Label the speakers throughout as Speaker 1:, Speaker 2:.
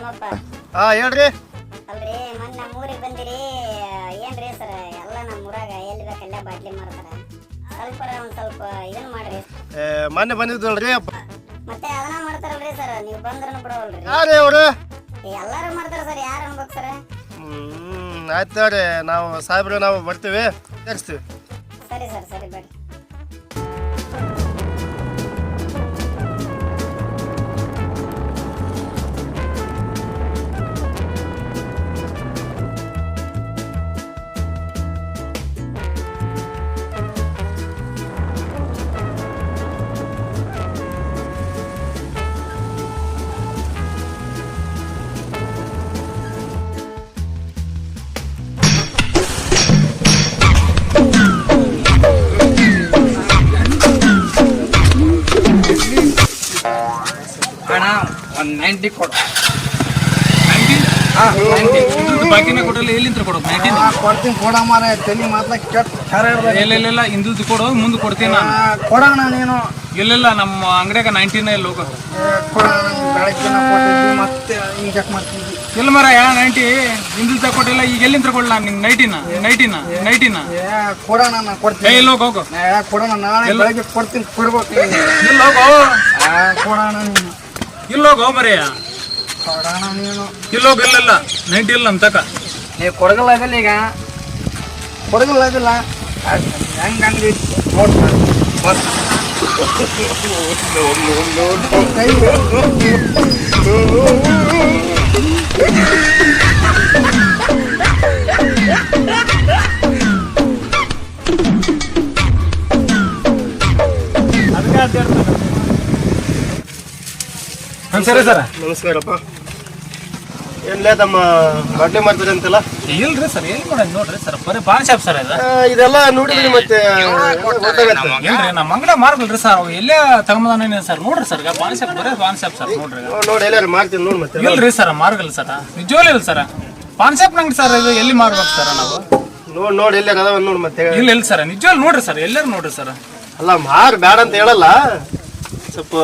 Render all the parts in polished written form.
Speaker 1: ನಮ್ಮಪ್ಪ
Speaker 2: ಹೇಳ್ರಿ.
Speaker 1: ಅಲ್ರಿ ಮೊನ್ನೆ ನಮ್ಮೂರಿಗೆ ಬಂದಿರಿ ಏನ್ರಿ ಸರ್ ಎಲ್ಲ ನಮ್ಮೂರಾಗ ಎಲ್ಲಿ ಬೇಕಲ್ಲ ಬಾಟ್ಲಿ ಮಾರ್ತಾರ ಒಂದ್ ಸ್ವಲ್ಪ ಇದನ್ನ ಮಾಡ್ರಿ.
Speaker 2: ಮೊನ್ನೆ ಬಂದಿದ್ದಲ್ರಿ.
Speaker 1: ಮತ್ತೆ ಅದನ್ನ ಮಾಡ್ತಾರಲ್ರಿ ಸರ್ ನೀವು ಬಂದ್ರನು ಬಿಡವಲ್ರಿ.
Speaker 2: ಯಾರೇ ಅವ್ರು?
Speaker 1: ಎಲ್ಲಾರು ಮಾಡ್ತಾರ ಸರ್ ಯಾರು ಅನ್ಬೇಕು ಸರ್?
Speaker 2: ಆಯ್ತು ರೀ ನಾವು ಸಾಹೇಬ್ರು ನಾವು ಬರ್ತೀವಿ ತರಿಸ್ತೀವಿ.
Speaker 1: ಸರಿ ಸರ್ ಸರಿ ಬೇಡಿ.
Speaker 3: ಒಂದು 90 ಕೊಡು. 90 ಬಾಕಿನ ಕೊಡಲ್ಲ ಎಲ್ಲಿಂದ ಕೊಡು? 90
Speaker 4: ಕೊಡ್ತೀನಿ ಕೊಡ ಮಾರ ತಲೆ ಮಾತ್ರ ಕೆಟ್ಟ
Speaker 3: ಇಲ್ಲ ಹಿಂದುದು ಕೊಡು ಮುಂದೆ ಕೊಡ್ತೀನಿ ನಾನು.
Speaker 4: ಕೊಡೋಣ ನೀನು
Speaker 3: ಇಲ್ಲ ನಮ್ಮ ಅಂಗಡಿಯಾಗ 90 ಎಲ್ಲ ಹೋಗ
Speaker 4: ಕೊಡೋಣ. ಬೆಳಗ್ಗಿನ ಕೊಟ್ಟಿದ್ವಿ ಮತ್ತೆ ಹಿಂಗೆ ಚೆಕ್ ಮಾಡ್ತಿದ್ವಿ.
Speaker 3: ಇಲ್ಲ ಮರ 90 ಹಿಂದುದು ತಗೊಟ್ಟಿಲ್ಲ ಈಗ ಎಲ್ಲಿಂದ ಕೊಡಲ್ಲ ನಿಂಗೆ ನೈಟಿನ
Speaker 4: ಕೊಡೋಣ ನಾನು ಕೊಡ್ತೀನಿ.
Speaker 3: ಇಲ್ಲ ಹೋಗು
Speaker 4: ಕೊಡೋಣ ನಾಳೆ ಬೆಳಗ್ಗೆ ಕೊಡ್ತೀನಿ ಕೊಡ್ಬೇಕು.
Speaker 3: ಇಲ್ಲ ಹೋಗು
Speaker 4: ಕೊಡೋಣ ನೀನು.
Speaker 3: ಇಲ್ಲ ಹೋಗು ಮರೆಯ
Speaker 4: ಕೊಡೋಣ ನೀನು.
Speaker 3: ಇಲ್ಲ ಹೋಗ ಇಲ್ಲ 90 ಇಲ್ಲ ನಮ್ಮ ತಕ
Speaker 4: ನೀವು ಕೊಡಗಲ್ಲ ಆಗಲ್ಲ ಈಗ ಕೊಡಗಲ್ಲ ಆಗಿಲ್ಲ ಹೆಂಗೆ ಅಂಗಡಿ ನೋಡ್ತಾರೆ
Speaker 3: ಸರಿ ಸರ್
Speaker 2: ನಮಸ್ಕಾರಪ್ಪ. ಏನ್ಲೇ ತಮ್ಮ ಬಾಟ್ಲಿ ಮಾಡ್ತೀರಿ ಅಂತಲ್ಲ?
Speaker 3: ಇಲ್ರಿ ಸರ್ ಎಲ್ಲಿ ಮಾಡೋದು ನೋಡ್ರಿ ಸರ್ ಬರೀ ಪಾನ್ ಶಾಪ್ ಸರ್ ಇದು.
Speaker 2: ಇದೆಲ್ಲ ನೋಡಿದ್ರಿ ಮತ್ತೆ
Speaker 3: ಇಲ್ರಿ ನಮ್ಮ ಅಂಗಡಿ ಮಾರ್ಗಲ್ರಿ ಸರ್ ಅವು ಎಲ್ಲೇ ತಗೊಂಬದಾನ ಸರ್ ನೋಡ್ರಿ ಸರ್ ಪಾನ್ ಶಾಪ್ ಬರೀ ಪಾನ್ ಶಾಪ್ ಸರ್ ನೋಡ್ರಿ.
Speaker 2: ನೋಡಿ ಎಲ್ಲಾರು ಮಾಡ್ತೀನಿ ನೋಡಿ ಮತ್ತೆ.
Speaker 3: ಇಲ್ರಿ ಸರ್ ಮಾರ್ಗಲ್ ಸರ್ ನಿಜವಾಗ್ಲೂ ಇಲ್ಲ ಸರ್ ಪಾನ್ ಶಾಪ್ ನಂಗೆ ಸರ್ ಇದು ಎಲ್ಲಿ ಮಾರ್ಬೇಕು ಸರ್ ನಾವು?
Speaker 2: ನೋಡಿ ಎಲ್ಲಾರ ಅದಾವ ನೋಡಿ ಮತ್ತೆ.
Speaker 3: ಇಲ್ಲ ಸರ್ ನಿಜವಾಗ್ಲೂ ನೋಡ್ರಿ ಸರ್ ಎಲ್ಲರೂ ನೋಡ್ರಿ ಸರ್.
Speaker 2: ಅಲ್ಲ ಮಾರ್ ಬೇಡ ಅಂತ ಹೇಳಲ್ಲ, ಸ್ವಲ್ಪ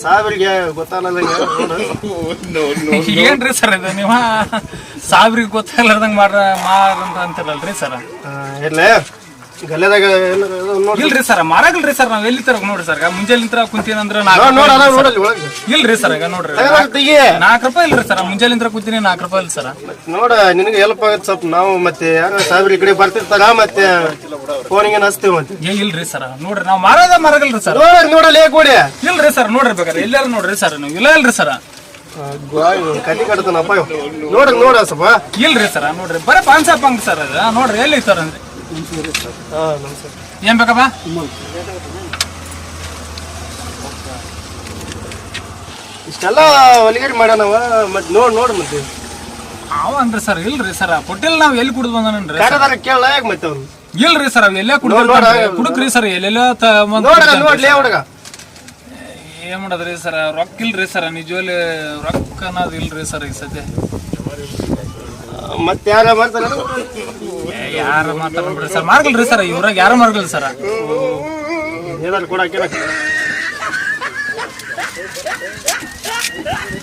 Speaker 2: ಸಾವಿರಿಗೆ ಗೊತ್ತಾಗಲ್ಲ.
Speaker 3: ಏನ್ರಿ ಸರ್ ಇದು ನೀವು ಸಾವಿರಿಗೆ ಗೊತ್ತಾಗಲಾರ್ದಂಗ ಅಂತಾರಲ್ರಿ ಸರ್?
Speaker 2: ಇರ್ಲೇ ಗಲ್ಲೆದಾಗ
Speaker 3: ಇಲ್ರಿ ಸರ್ ಮಾರಾಗಲ್ರಿ ಸರ್ ನಾವ್ ಎಲ್ಲಿ ತರಕ್ ನೋಡ್ರಿ ಸರ್ ಮುಂಜಾಲಿಂತ್ರ ಕುಂತೀನಂದ್ರ ಇಲ್ರಿ ಸರ್ ಈಗ ನೋಡ್ರಿ 4 ರೂಪಾಯಿ ಇಲ್ರಿ ಸರ್ ಮುಂಜಾಲಿಂತ್ರ ಕುಂತೀನಿ 4 ರೂಪಾಯಿ ಇಲ್ಲ ಸರ್.
Speaker 2: ನೋಡ ನಿನಗೆ ಹೆಲ್ಪ್ ಆಗತ್ತೆ ಸ್ವಲ್ಪ. ನಾವು ಮತ್ತೆ ಯಾರು ಸಾವಿರ ಈ ಕಡೆ ಬರ್ತಿರ್ತಾರ ಮತ್ತೆ ಫೋನಿಗೆ ಹಚ್ತೀವಿ ಮತ್ತೆ.
Speaker 3: ಇಲ್ರಿ ಸರ್ ನೋಡ್ರಿ ನಾವ್ ಮಾರಾಗಲ್ರಿ ಸರ್.
Speaker 2: ನೋಡಲ್ಲ ಕೊಡಿ.
Speaker 3: ಇಲ್ರಿ ಸರ್ ನೋಡ್ರಿ ಬೇಕಾರೆ ಎಲ್ಲಾರು ನೋಡ್ರಿ ಸರ್ ನೀವು ಇಲ್ಲ ಇಲ್ರಿ ಸರ್
Speaker 2: ಕಟ್ಟಿ ಕಟ್ತಾನಪ್ಪ ನೋಡ ಸ್ವಲ್ಪ.
Speaker 3: ಇಲ್ರಿ ಸರ್ ನೋಡ್ರಿ ಬರೀ ಪಾನ್ ಶಾಪ್ ಅಂಗ್ ಸರ್ ಅದ ನೋಡ್ರಿ ಎಲ್ಲಿ ಸರ್ ಅಂದ್ರೆ ಏನ್ ಬೇಕಪ್ಪ?
Speaker 2: ಇಷ್ಟೆಲ್ಲ ಹೊಲಿಗೇರಿ ಮಾಡ್ಯಾನವ ಮತ್ತೆ ನೋಡ್ ಮತ್ತೆ
Speaker 3: ಅವ ಅನ್ರಿ ಸರ್ ಇಲ್ರಿ ಸರ್ ಕೊಟ್ಟಿಲ್ಲ ನಾವ್ ಎಲ್ಲಿ ಕುಡಿದ್ ಬಂದನ್ರಿ
Speaker 2: ಕೇಳ ಯಾಕೆ ಮತ್ತೆ ಅವ್ನು?
Speaker 3: ಇಲ್ರಿ ಸರ್ ಅವ್ ಎಲ್ಲೇ ಕುಡುಕ್ರಿ ಸರ್ ಎಲ್ಲೆಲ್ಲ
Speaker 2: ನೋಡ್ಲಿ ಹುಡುಗ
Speaker 3: ಏನ್ ಮಾಡದ್ರಿ ಸರ್ ರೊಕ್ಕ ಇಲ್ರಿ ಸರ್ ನಿಜವಾಗ್ಲಿ ರೊಕ್ಕ ಅನ್ನೋದು ಇಲ್ರಿ ಸರ್ ಈಗ ಸದ್ಯ.
Speaker 2: ಮತ್ತೆ ಯಾರ ಮಾಡ್ತಾರ?
Speaker 3: ಯಾರು ಮಾತಾಡ್ಬಿಡ್ರಿ ಸರ್ ಮಾರ್ಗಲ್ರಿ ಸರ್ ಇವ್ರಾಗ ಯಾರು ಮಾರ್ಗಲ್ ಸರ್.
Speaker 2: ಏನಾದ್ರು ಕೊಡಕ್ಕೆ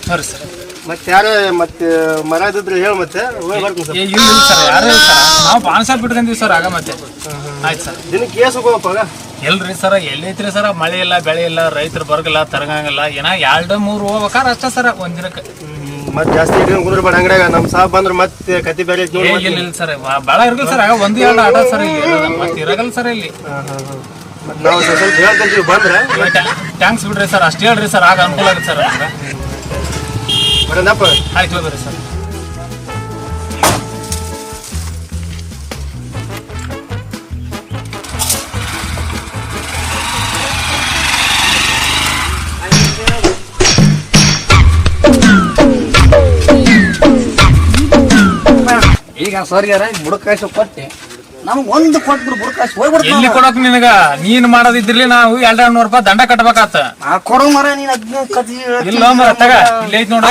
Speaker 3: ಸರಿ ಸರ್
Speaker 2: ಮತ್ತೆ ಯಾರೇ ಮತ್ತೆ ಮರ ಇದ್ರೆ ಹೇಳ ಮತ್ತೆ ಬರ್ತೀನಿ
Speaker 3: ಇಲ್ಲ ಸರ್ ಯಾರು ಸರ್ ನಾವು ಪಾನ್ ಶಾಪ್ ಬಿಟ್ಕೊಂತೀವಿ ಸರ್ ಆಗ ಮತ್ತೆ. ಆಯ್ತು ಸರ್
Speaker 2: ದಿನಕ್ಕೆ ಕೇಸ್ ಹೋಗಪ್ಪಾಗ.
Speaker 3: ಎಲ್ರಿ ಸರ್ ಎಲ್ಲಿ ಐತ್ರಿ ಸರ್ ಮಳೆ ಇಲ್ಲ ಬೆಳೆ ಇಲ್ಲ ರೈತರು ಬರ್ಗಲ್ಲ ತರಗಂಗಿಲ್ಲ ಏನ 2-3 ಹೋಗ್ಬೇಕಾರ ಅಷ್ಟೇ ಸರ್ ಒಂದ್ ದಿನಕ್ಕೆ.
Speaker 2: ಮತ್ತೆ ಜಾಸ್ತಿ ಕುಂದ್ರಬೇಡ ಅಂಗಡಿಯಾಗ ನಮ್ ಸಾಬ್ ಬಂದ್ರೆ ಮತ್ತೆ ಕತಿ ಬೇರೆ
Speaker 3: ಇಲ್ಲ ಸರ್ ಬಾಳ ಇರಗಲ್ ಸರ್ ಆಗ 1-2 ಆಟ ಸರ್ ಇಲ್ಲಿ ಮತ್ತೆ ಇರಗಲ್ ಸರ್ ಇಲ್ಲಿ.
Speaker 2: ನಾವು ಸ್ವಲ್ಪ ಹೇಳ್ತೀವಿ ಬಂದ್ರೆ
Speaker 3: ಟ್ಯಾಂಕ್ಸ್ ಬಿಡ್ರಿ ಸರ್ ಅಷ್ಟೇ ಹೇಳ್ರಿ ಸರ್ ಆಗ ಅನುಕೂಲ ಆಗುತ್ತೆ ಸರ್ ನಮ್ಗೆ.
Speaker 2: ಬರೋದಪ್ಪ
Speaker 3: ಆಯ್ತು ಹೋಗ್ರಿ ಸರ್.
Speaker 4: ಈಗ ಸರಿ ಬುಡಕಾಯ್ಸು ಕೊಟ್ಟೆ ನಮ್ಗೆ ಒಂದು ಕೊಟ್ಬಿಡು ಬುಡಕಾಯ್ಸು ಹೋಗ್ಬಿಡ್ತು.
Speaker 3: ಎಲ್ಲಿ ಕೊಡಕ್ ನಿನಗ ನೀನ್ ಮಾಡೋದಿದ್ರಿ ನಾವು 200 ರೂಪಾಯಿ ದಂಡ ಕಟ್ಬೇಕಾತ.
Speaker 4: ಕೊಡೋ ಮರ ನೀನ್ 15
Speaker 3: ಇಲ್ಲ ಮರ ತಗ ಇಲ್ಲಿ ಐತ್ ನೋಡ